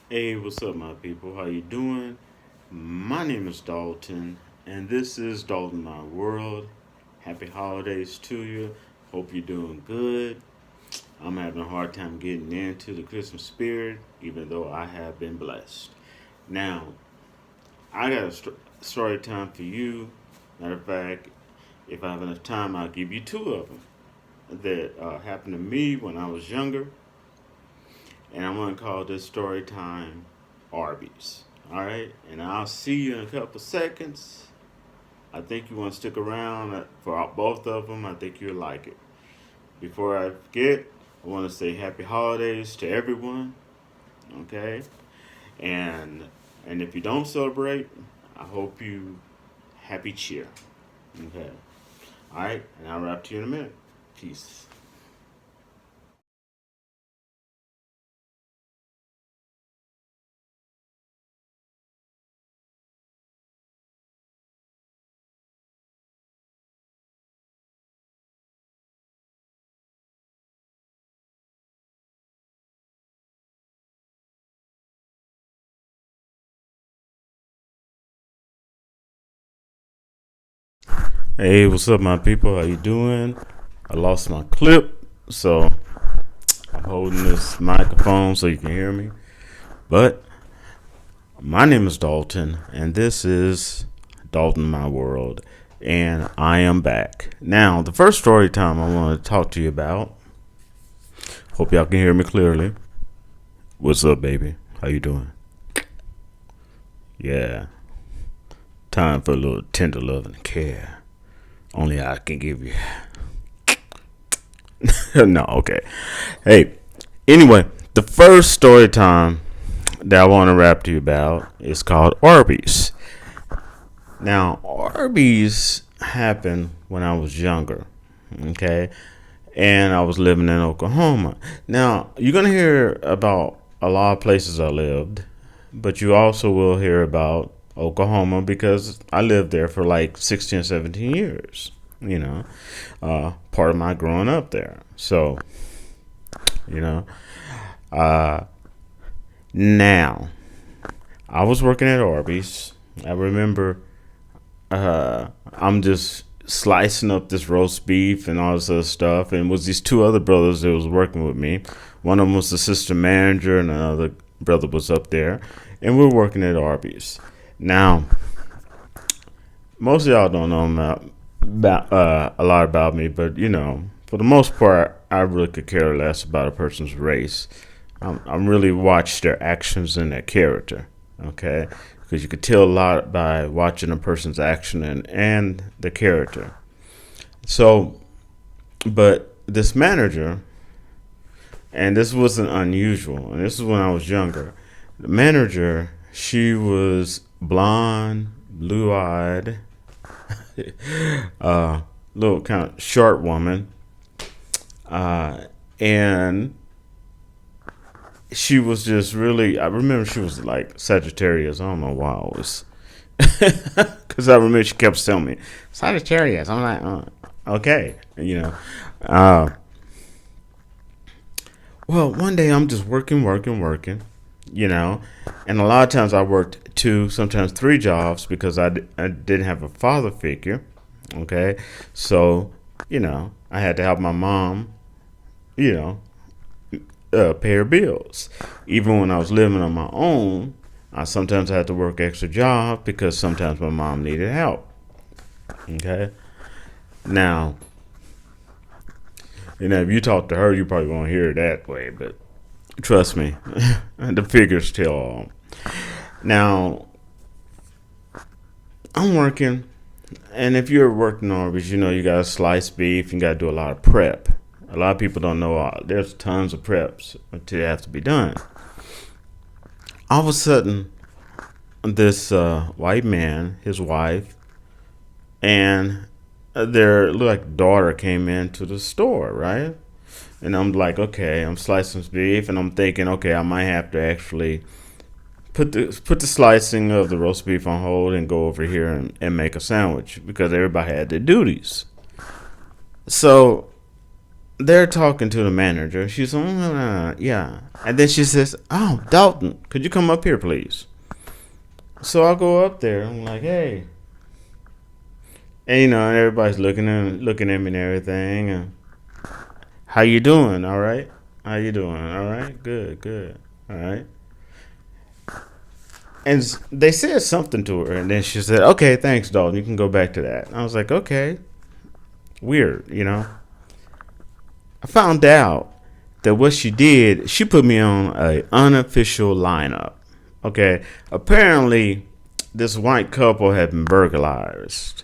Hey, what's up, my people? How you doing? My name is Dalton, and this is Dalton My World. Happy holidays to you. Hope you're doing good. I'm having a hard time getting into the Christmas spirit, even though I have been blessed. Now, I got a story time for you. Matter of fact, if I have enough time, I'll give you two of them that happened to me when I was younger, and I'm going to call this story time Arby's. All right, and I'll see you in a couple seconds. I think you want to stick around for both of them. I think you'll like it. Before I forget, I want to say happy holidays to everyone. Okay, and and if you don't celebrate, I hope you happy cheer. Okay, all right, and I'll wrap to you in a minute. Peace. Hey, what's up, my people? How you doing? I lost my clip, so I'm holding this microphone so you can hear me. But my name is Dalton, and this is Dalton My World, and I am back. Now, the first story time I want to talk to you about. Hope y'all can hear me clearly. What's up, baby? How you doing? Yeah, time for a little tender love and care. Only I can give you. No, okay. Hey, anyway, the first story time that I want to rap to you about is called Arby's. Now, Arby's happened when I was younger, okay? And I was living in Oklahoma. Now, you're going to hear about a lot of places I lived, but you also will hear about Oklahoma because I lived there for like 16, 17 years, part of my growing up there. So, you know, uh, now I was working at Arby's. I remember I'm just slicing up this roast beef and all this other stuff. And it was these two other brothers that was working with me. One of them was the assistant manager, and another brother was up there. And we were working at Arby's. Now, most of y'all don't know a lot about me, but for the most part, I really could care less about a person's race. I'm really watch their actions and their character. Okay, because you could tell a lot by watching a person's action and the character. So, but this manager, and this wasn't unusual, and this is when I was younger. The manager, she was blonde, blue eyed, little kind of short woman, and she was just really. I remember she was like Sagittarius. I don't know why I was, because I remember she kept telling me Sagittarius. I'm like, okay, Uh, well, one day I'm just working, you know, and a lot of times I worked two, sometimes three jobs because I didn't have a father figure. Okay, so I had to help my mom, you know, pay her bills. Even when I was living on my own, I sometimes had to work extra jobs because sometimes my mom needed help. Okay, now if you talk to her, you probably won't hear it that way, but trust me, the figures tell all. Now, I'm working, and if you're working on Arby's, you got to slice beef, you got to do a lot of prep. A lot of people don't know there's tons of preps that have to be done. All of a sudden, this white man, his wife, and their like daughter came into the store, right? And I'm like, okay, I'm slicing beef, and I'm thinking, okay, I might have to actually put the slicing of the roast beef on hold and go over here and make a sandwich because everybody had their duties. So they're talking to the manager. She's like, yeah. And then she says, oh, Dalton, could you come up here, please? So I go up there. I'm like, hey. And, and everybody's looking at me and everything. And, how you doing? All right. How you doing? All right. Good, good. All right. And they said something to her. And then she said, okay, thanks, Dalton. You can go back to that. And I was like, okay. Weird. I found out that what she did, she put me on an unofficial lineup. Okay, apparently this white couple had been burglarized.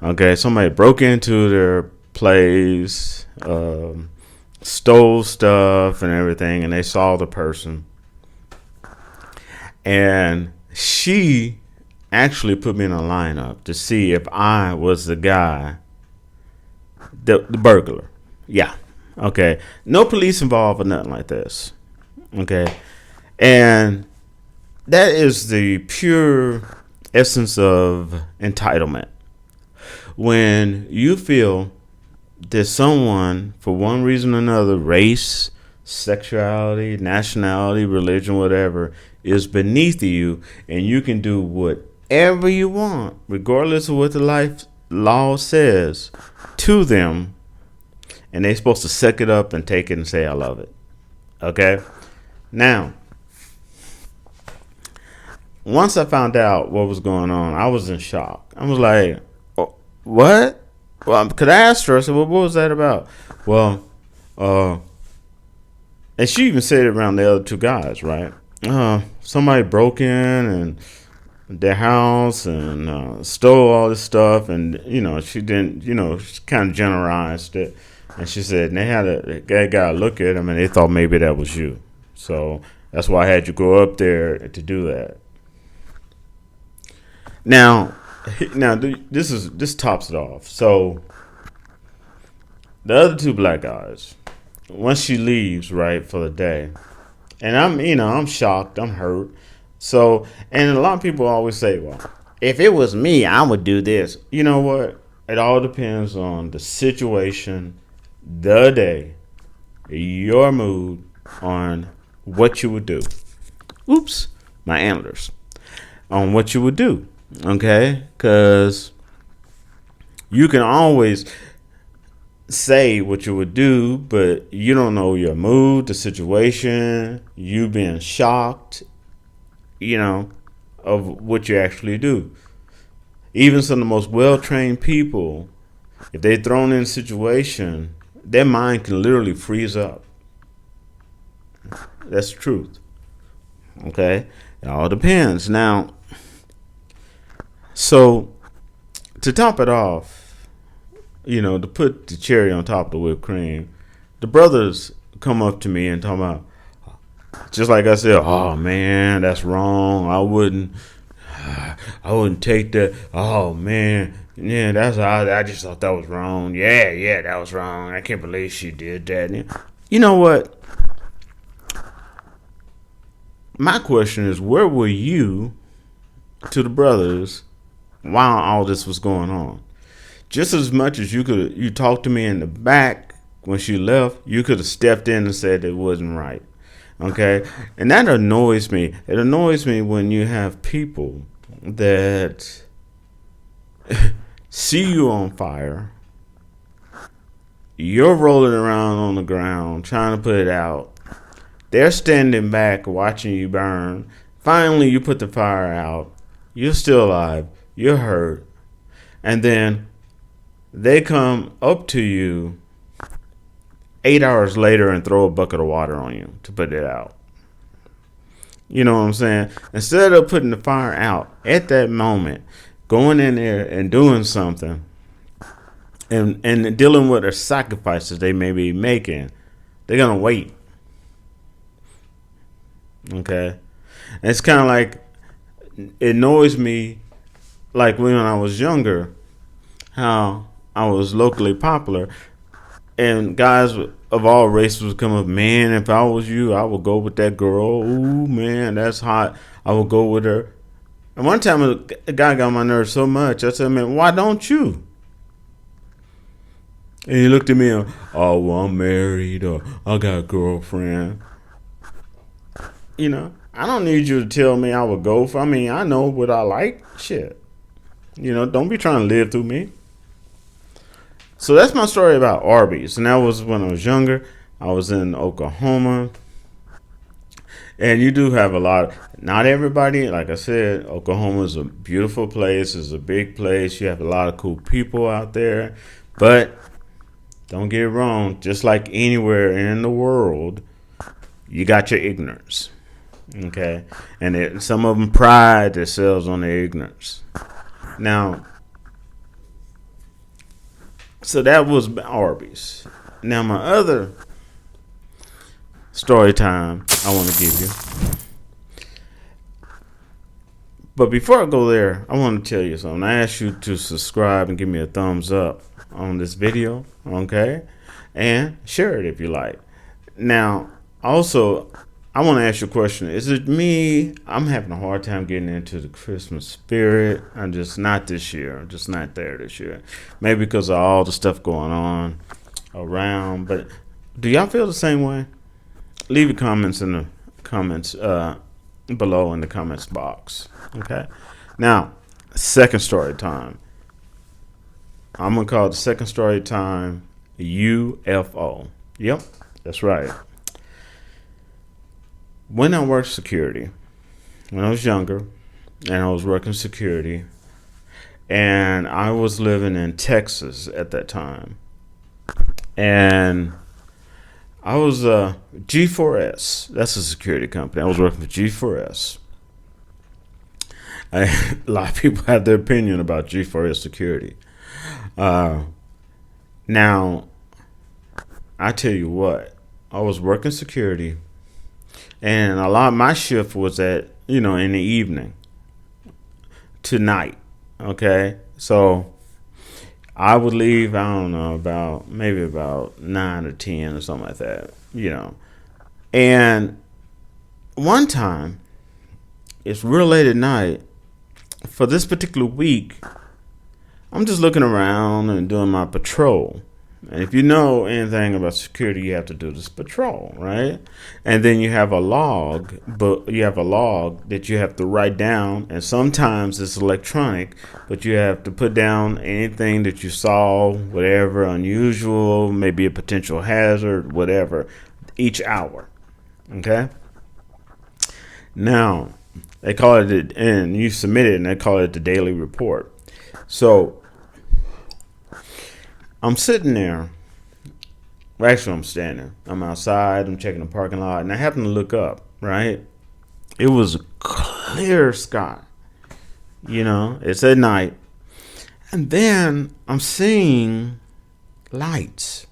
Okay, somebody broke into their place, stole stuff and everything, and they saw the person. And she actually put me in a lineup to see if I was the guy, the burglar. Yeah. Okay. No police involved or nothing like this. Okay. And that is the pure essence of entitlement. When you feel that someone, for one reason or another, race, sexuality, nationality, religion, whatever, is beneath you, and you can do whatever you want, regardless of what the life law says, to them, and they're supposed to suck it up and take it and say, I love it. Okay? Now, once I found out what was going on, I was in shock. I was like, oh, what? Well, could I ask her? I said, well, what was that about? Well, and she even said it around the other two guys, right? Somebody broke in and their house and stole all this stuff, and she didn't, she kind of generalized it. And she said, and they got to look at him, and they thought maybe that was you. So that's why I had you go up there to do that. Now, this tops it off. So the other two black guys, once she leaves, right, for the day, and I'm shocked, I'm hurt. So, and a lot of people always say, well, if it was me, I would do this. You know what? It all depends on the situation, the day, your mood, on what you would do. Oops, my antlers. On what you would do. Okay? Because you can always say what you would do, but you don't know your mood, the situation, you being shocked, of what you actually do. Even some of the most well-trained people, if they're thrown in a situation, their mind can literally freeze up. That's the truth. Okay? It all depends. Now, so to top it off, to put the cherry on top of the whipped cream, the brothers come up to me and talk about, just like I said, oh man, that's wrong. I wouldn't take that. Oh man, yeah, I just thought that was wrong. Yeah, that was wrong. I can't believe she did that. You know what? My question is, where were you to the brothers while all this was going on? Just as much as you talked to me in the back when she left, you could have stepped in and said it wasn't right. Okay? And that annoys me. It annoys me when you have people that see you on fire. You're rolling around on the ground trying to put it out. They're standing back watching you burn. Finally, you put the fire out. You're still alive. You're hurt. And then they come up to you 8 hours later and throw a bucket of water on you to put it out. You know what I'm saying? Instead of putting the fire out at that moment, going in there and doing something and dealing with the sacrifices they may be making, they're going to wait. Okay? And it's kind of like, it annoys me, like when I was younger, how I was locally popular, and guys of all races would come up, man, if I was you, I would go with that girl. Ooh, man, that's hot. I would go with her. And one time a guy got on my nerves so much, I said, man, why don't you? And he looked at me and, oh, well, I'm married or I got a girlfriend. You know, I don't need you to tell me I would go for. I mean, I know what I like. Shit. You know, don't be trying to live through me. So that's my story about Arby's. And that was when I was younger. I was in Oklahoma. And you do have a lot. Not everybody, like I said, Oklahoma is a beautiful place. It's a big place. You have a lot of cool people out there. But don't get it wrong. Just like anywhere in the world, you got your ignorance. Okay? And some of them pride themselves on their ignorance. Now, so that was Arby's. Now, my other story time I want to give you. But before I go there, I want to tell you something. I ask you to subscribe and give me a thumbs up on this video, okay? And share it if you like. Now, also, I want to ask you a question. Is it me? I'm having a hard time getting into the Christmas spirit. I'm just not this year. I'm just not there this year. Maybe because of all the stuff going on around. But do y'all feel the same way? Leave your comments in the comments below in the comments box. Okay. Now, second story time. I'm gonna call it the second story time UFO. Yep, that's right. When I worked security, when I was younger, and I was working security, and I was living in Texas at that time, and I was G4S. That's a security company. I was working for G4S. A lot of people have their opinion about G4S security. Now, I tell you what, I was working security, and a lot of my shift was in the evening to night. Okay, so I would leave, I don't know, maybe about 9 or 10 or something like that, And one time, it's real late at night, for this particular week, I'm just looking around and doing my patrol. And if you know anything about security, you have to do this patrol, right? And then you have a log, that you have to write down, and sometimes it's electronic, but you have to put down anything that you saw, whatever unusual, maybe a potential hazard, whatever, each hour. Okay? Now, they call it, and you submit it, and they call it the daily report. So I'm sitting there. Well, actually, I'm standing. I'm outside. I'm checking the parking lot. And I happen to look up, right? It was a clear sky. It's at night. And then I'm seeing lights.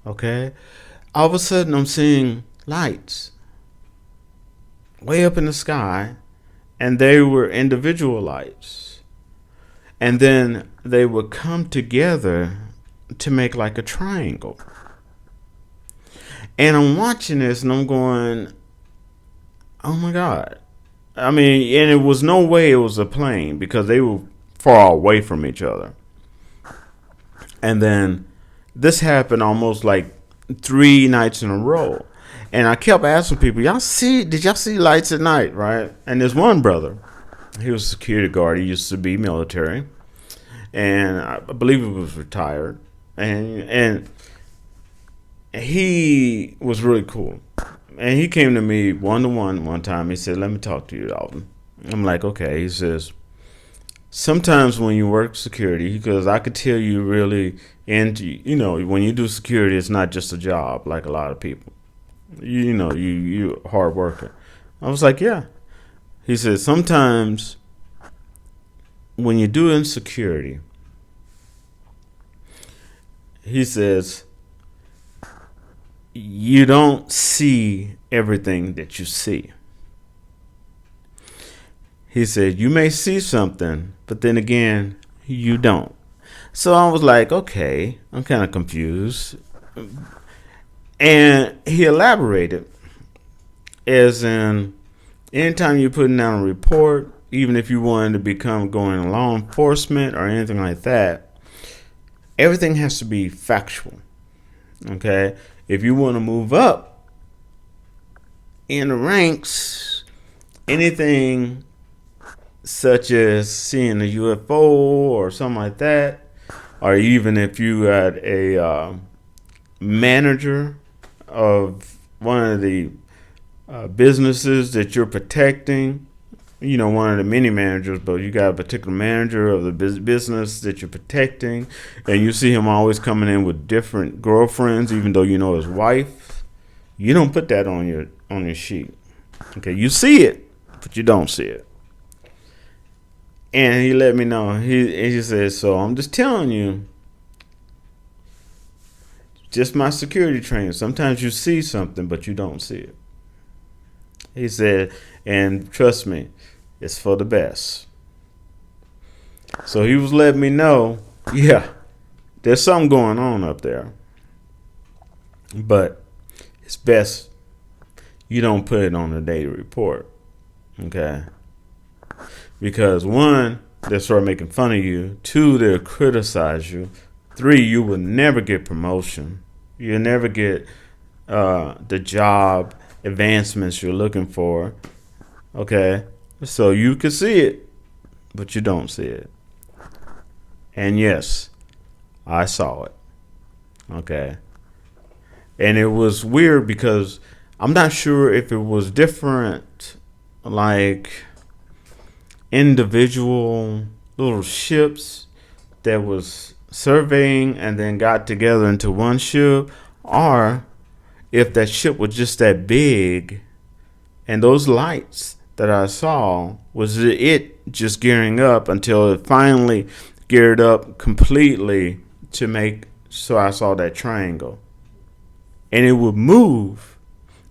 Okay? All of a sudden, I'm seeing lights way up in the sky. And they were individual lights. And then they would come together to make like a triangle. And I'm watching this and I'm going, oh my God. I mean, and it was no way it was a plane because they were far away from each other. And then this happened almost like 3 nights in a row. And I kept asking people, did y'all see lights at night, right? And there's one brother, he was a security guard. He used to be military. And I believe he was retired. And he was really cool. And he came to me one-to-one one time. He said, let me talk to you, Dalton. I'm like, okay. He says, sometimes when you work security, because I could tell you really into, when you do security, it's not just a job like a lot of people. You're a hard worker. I was like, yeah. He said, sometimes when you do insecurity, he says, you don't see everything that you see. He said, you may see something, but then again, you don't. So I was like, okay, I'm kind of confused. And he elaborated, as in, anytime you're putting down a report, even if you wanted to become going law enforcement or anything like that, Everything has to be factual. Okay? If you want to move up in the ranks, anything such as seeing a UFO or something like that, or even if you had a manager of one of the businesses that you're protecting, one of the many managers, but you got a particular manager of the business that you're protecting, and you see him always coming in with different girlfriends, even though you know his wife, you don't put that on your sheet. Okay, you see it, but you don't see it. And he let me know. He said, so I'm just telling you, just my security training. Sometimes you see something, but you don't see it. He said, and trust me, it's for the best. So he was letting me know, yeah, there's something going on up there. But it's best you don't put it on the daily report. Okay? Because 1, they'll start making fun of you. 2, they'll criticize you. 3, you will never get promotion. You'll never get the job advancements you're looking for. Okay? So you can see it, but you don't see it. And yes, I saw it. Okay? And it was weird because I'm not sure if it was different, like individual little ships that was surveying and then got together into one ship, or if that ship was just that big and those lights that I saw was it just gearing up until it finally geared up completely to make so I saw that triangle. And it would move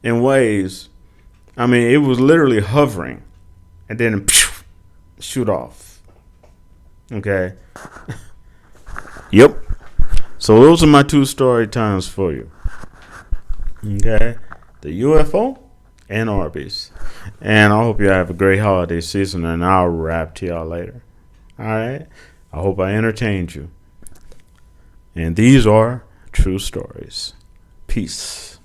in ways, I mean, it was literally hovering and then shoot off. Okay. Yep. So those are my 2 story times for you. Okay. The UFO and Arby's. And I hope you have a great holiday season, and I'll rap to y'all later. All right. I hope I entertained you. And these are true stories. Peace.